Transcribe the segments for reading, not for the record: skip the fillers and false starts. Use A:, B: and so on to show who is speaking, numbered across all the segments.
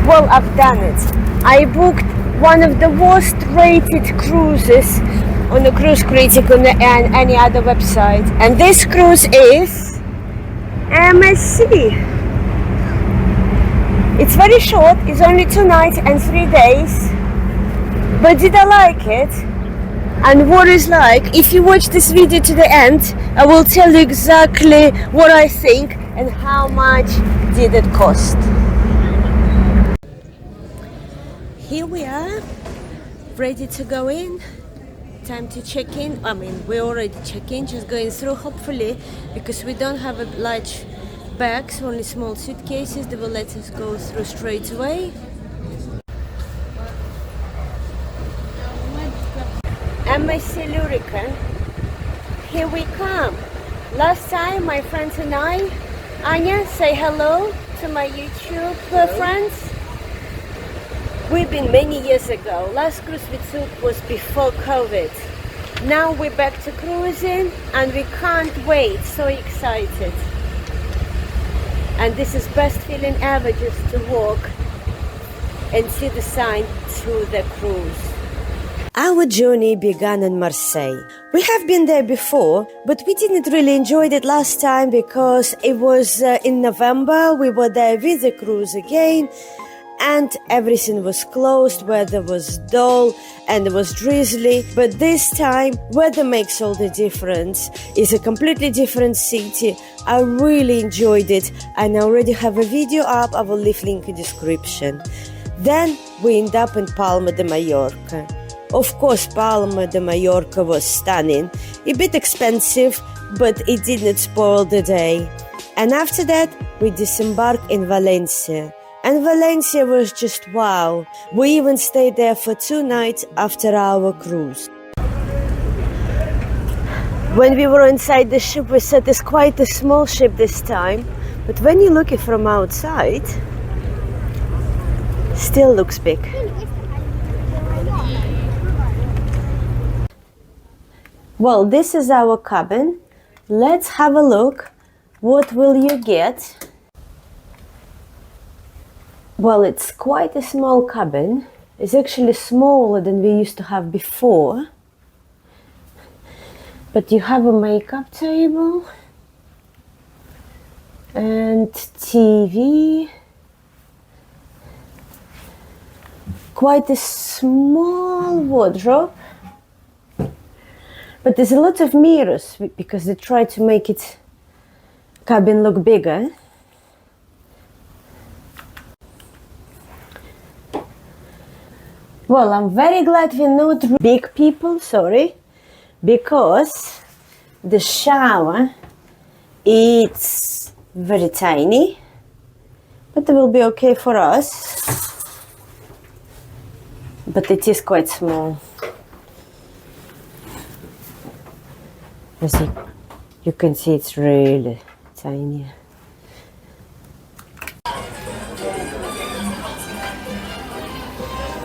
A: Well, I've done it. I booked one of the worst rated cruises on the Cruise Critic and any other website. And this cruise is MSC. It's very short, it's only 2 nights and 3 days. But did I like it? And what it's like? If you watch this video to the end, I will tell you exactly what I think and how much did it cost. Here we are, ready to go in. Time to check in. I mean, we already checked in, just going through, hopefully, because we don't have a large bags, only small suitcases. They will let us go through straight away. MSC Lurica, here we come. Last time my friends and I, Anya, say hello to my YouTube friends. We've been many years ago. Last cruise we took was before COVID. Now we're back to cruising and we can't wait, so excited. And this is best feeling ever, just to walk and see the sign to the cruise. Our journey began in Marseille. We have been there before, but we didn't really enjoy it last time because it was in November. We were there with the cruise again, and everything was closed, weather was dull and it was drizzly. But this time, weather makes all the difference. It's a completely different city. I really enjoyed it, and I already have a video up. I will leave link in description. Then we end up in Palma de Mallorca. Of course, Palma de Mallorca was stunning, a bit expensive, but it didn't spoil the day. And after that, we disembarked in Valencia. And Valencia was just wow. We even stayed there for 2 nights after our cruise. When we were inside the ship, we said it's quite a small ship this time. But when you look at it from outside, still looks big. Well, this is our cabin. Let's have a look. What will you get? Well, it's quite a small cabin. It's actually smaller than we used to have before. But you have a makeup table and TV. Quite a small wardrobe. But there's a lot of mirrors because they try to make it cabin look bigger. Well, I'm very glad we're not big people, sorry, because the shower it's very tiny, but it will be okay for us. But it is quite small. As you can see, it's really tiny.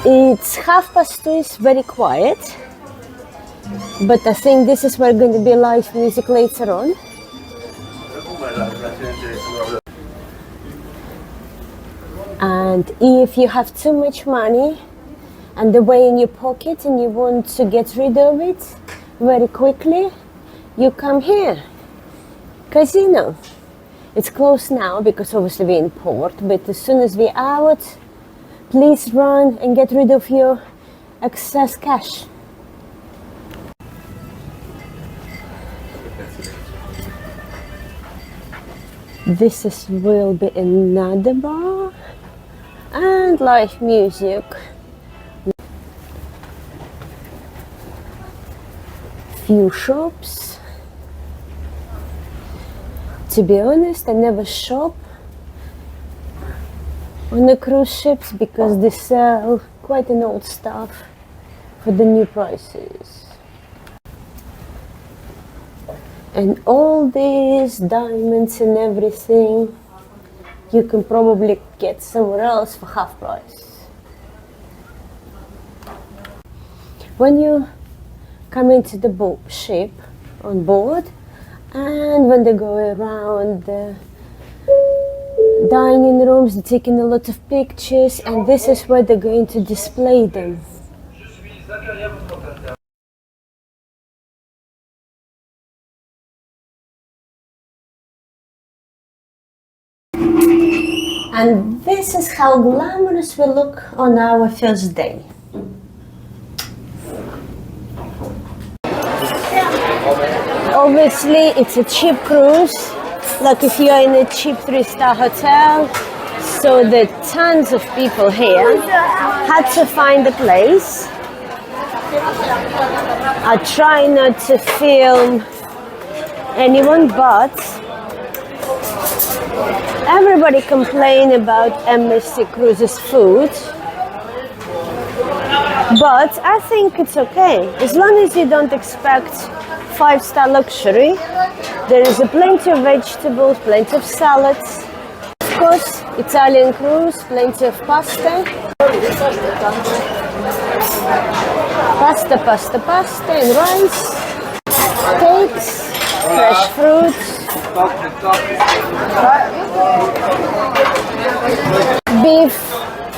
A: It's 2:30, it's very quiet, but I think this is where going to be live music later on. And if you have too much money and the way in your pocket and you want to get rid of it very quickly, you come here. Casino. It's closed now because obviously we're in port, but as soon as we're out, please run and get rid of your excess cash. This will be another bar and live music. Few shops. To be honest, I never shop on the cruise ships because they sell quite an old stuff for the new prices. And all these diamonds and everything you can probably get somewhere else for half price. When you come into the ship on board, and when they go around the dining rooms, they're taking a lot of pictures, and this is where they're going to display them. And this is how glamorous we look on our first day. Obviously, it's a cheap cruise, like if you're in a cheap 3-star hotel. So there are tons of people here. Had to find a place. I try not to film anyone, but everybody complain about MSC Cruises food. But I think it's okay, as long as you don't expect 5-star luxury. There is plenty of vegetables, plenty of salads. Of course, Italian cruise, plenty of pasta. Pasta and rice. Steaks, fresh fruits. Beef,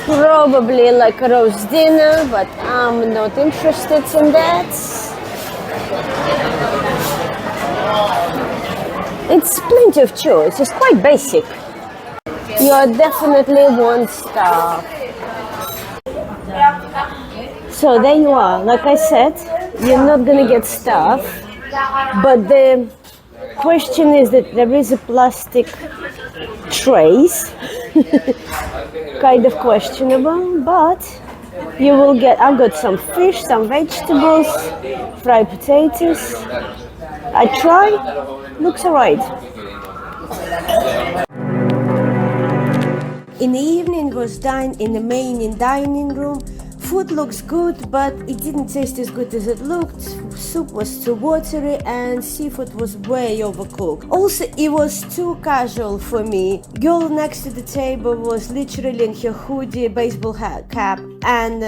A: probably like a roast dinner, but I'm not interested in that. It's plenty of choice, it's quite basic. You are definitely 1-star. So there you are, like I said, you're not gonna get stuff, but the question is that there is a plastic trays, kind of questionable, but you will get, I got some fish, some vegetables, fried potatoes. I try, looks alright. In the evening was dine in the main dining room. Food looks good, but it didn't taste as good as it looked. Soup was too watery and seafood was way overcooked. Also, it was too casual for me. Girl next to the table was literally in her hoodie, baseball hat, cap and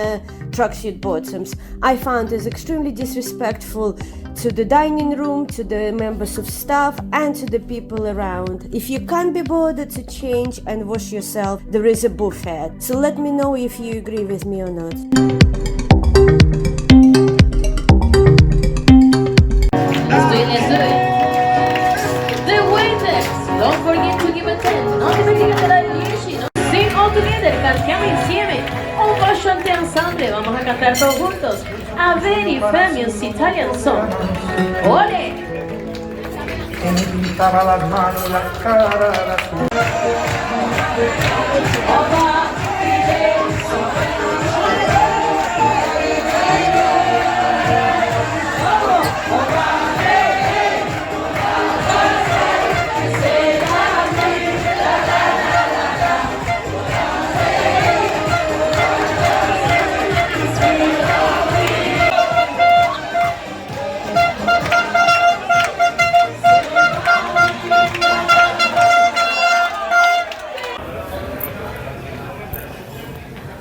A: tracksuit bottoms. I found this extremely disrespectful to the dining room, to the members of staff and to the people around. If you can't be bothered to change and wash yourself, there is a buffet. So let me know if you agree with me or not.
B: The waiters, don't forget to give a 10. Non dimenticate la 10. Sing all together, cantiamo insieme. Un cantante ensemble, vamos a cantar todos juntos. A very famous Italian song. Ole!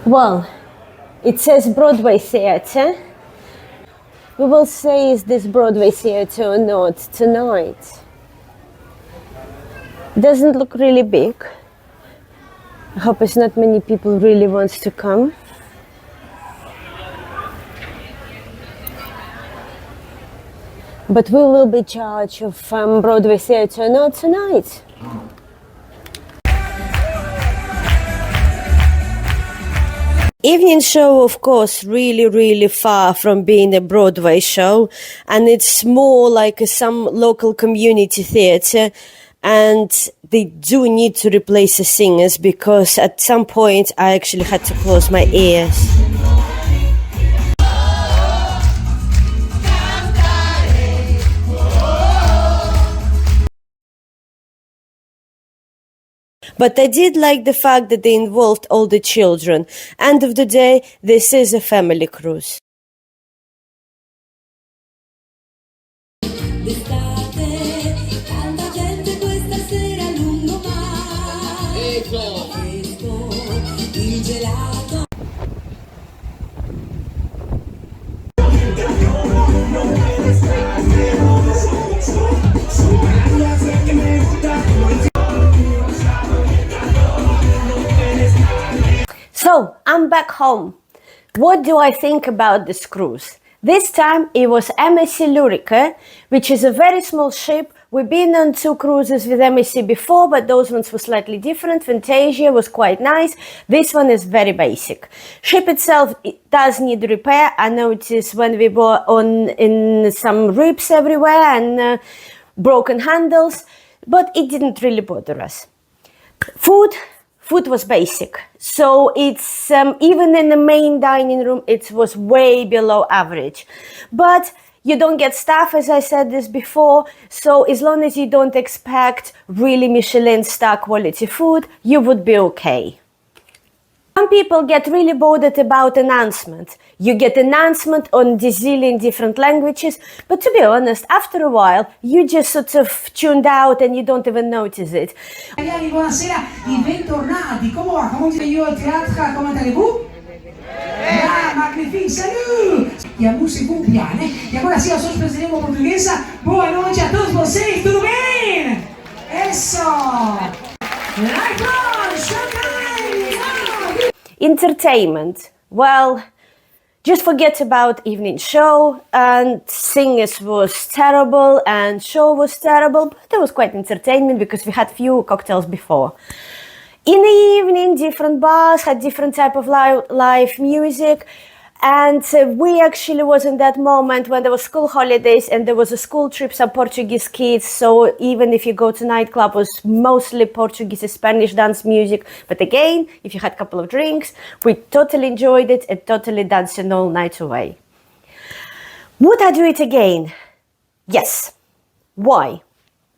A: Well, it says Broadway Theatre. We will say, is this Broadway Theatre or not tonight? Doesn't look really big. I hope it's not many people really wants to come. But we will be charged of Broadway Theatre or not tonight. Evening show, of course, really far from being a Broadway show, and it's more like some local community theatre, and they do need to replace the singers because at some point I actually had to close my ears. But I did like the fact that they involved all the children. End of the day, this is a family cruise. So I'm back home. What do I think about this cruise? This time it was MSC Lurica, which is a very small ship. We've been on 2 cruises with MSC before, but those ones were slightly different. Fantasia was quite nice. This one is very basic. Ship itself, it does need repair. I noticed when we were in some rips everywhere and broken handles, but it didn't really bother us. Food was basic, so it's even in the main dining room it was way below average, but you don't get staff, as I said this before, so as long as you don't expect really Michelin star quality food, you would be okay. Some people get really bothered about announcement. You get announcement on zillion different languages, but to be honest, after a while, you just sort of tuned out and you don't even notice it.
C: Buonasera e bentornati. Come va? Comment io au théâtre? Comment allez-vous? Ah, magnifique, salut! E a música piano. E agora sim, nós precisamos portuguesa. Boa noite a todos vocês, tudo bem? Isso! Like on, showtime!
A: Entertainment. Well, just forget about evening show, and singers was terrible and show was terrible, but there was quite entertainment because we had few cocktails before. In the evening, different bars had different type of live music, and we actually was in that moment when there was school holidays and there was a school trip, some Portuguese kids, so even if you go to nightclub, it was mostly Portuguese and Spanish dance music, but again, if you had a couple of drinks, we totally enjoyed it and totally dancing all night away. Would I do it again? Yes. Why?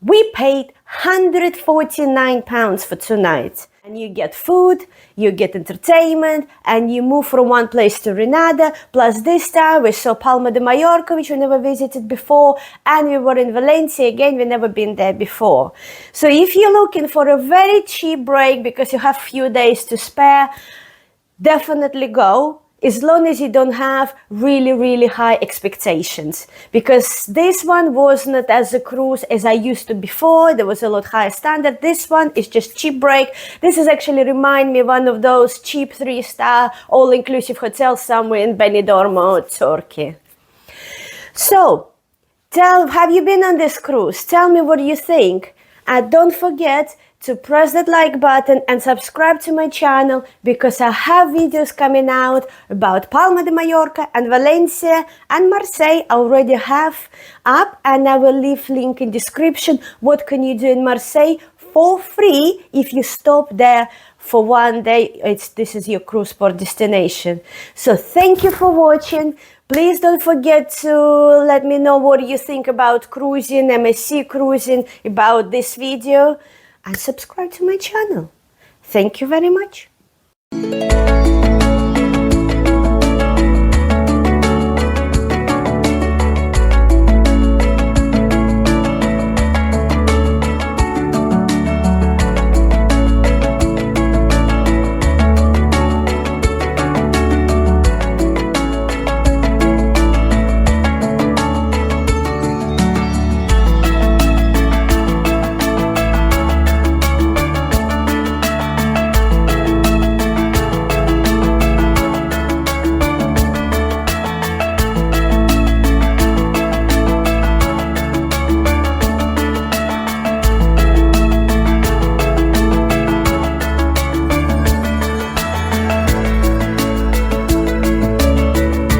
A: We paid £149 for 2 nights. And you get food, you get entertainment, and you move from one place to another. Plus this time we saw Palma de Mallorca, which we never visited before, and we were in Valencia again, we've never been there before. So if you're looking for a very cheap break because you have few days to spare, definitely go. As long as you don't have really high expectations, because this one was not as a cruise as I used to before. There was a lot higher standard. This one is just cheap break. This is actually remind me of one of those cheap 3-star all-inclusive hotels somewhere in Benidorm or Turkey. So, have you been on this cruise? Tell me what you think. And don't forget to press that like button and subscribe to my channel, because I have videos coming out about Palma de Mallorca and Valencia and Marseille. I already have up, and I will leave link in description. What can you do in Marseille for free if you stop there for 1 day? This is your cruise port destination. So thank you for watching. Please don't forget to let me know what you think about cruising, MSC Cruising, about this video, and subscribe to my channel. Thank you very much.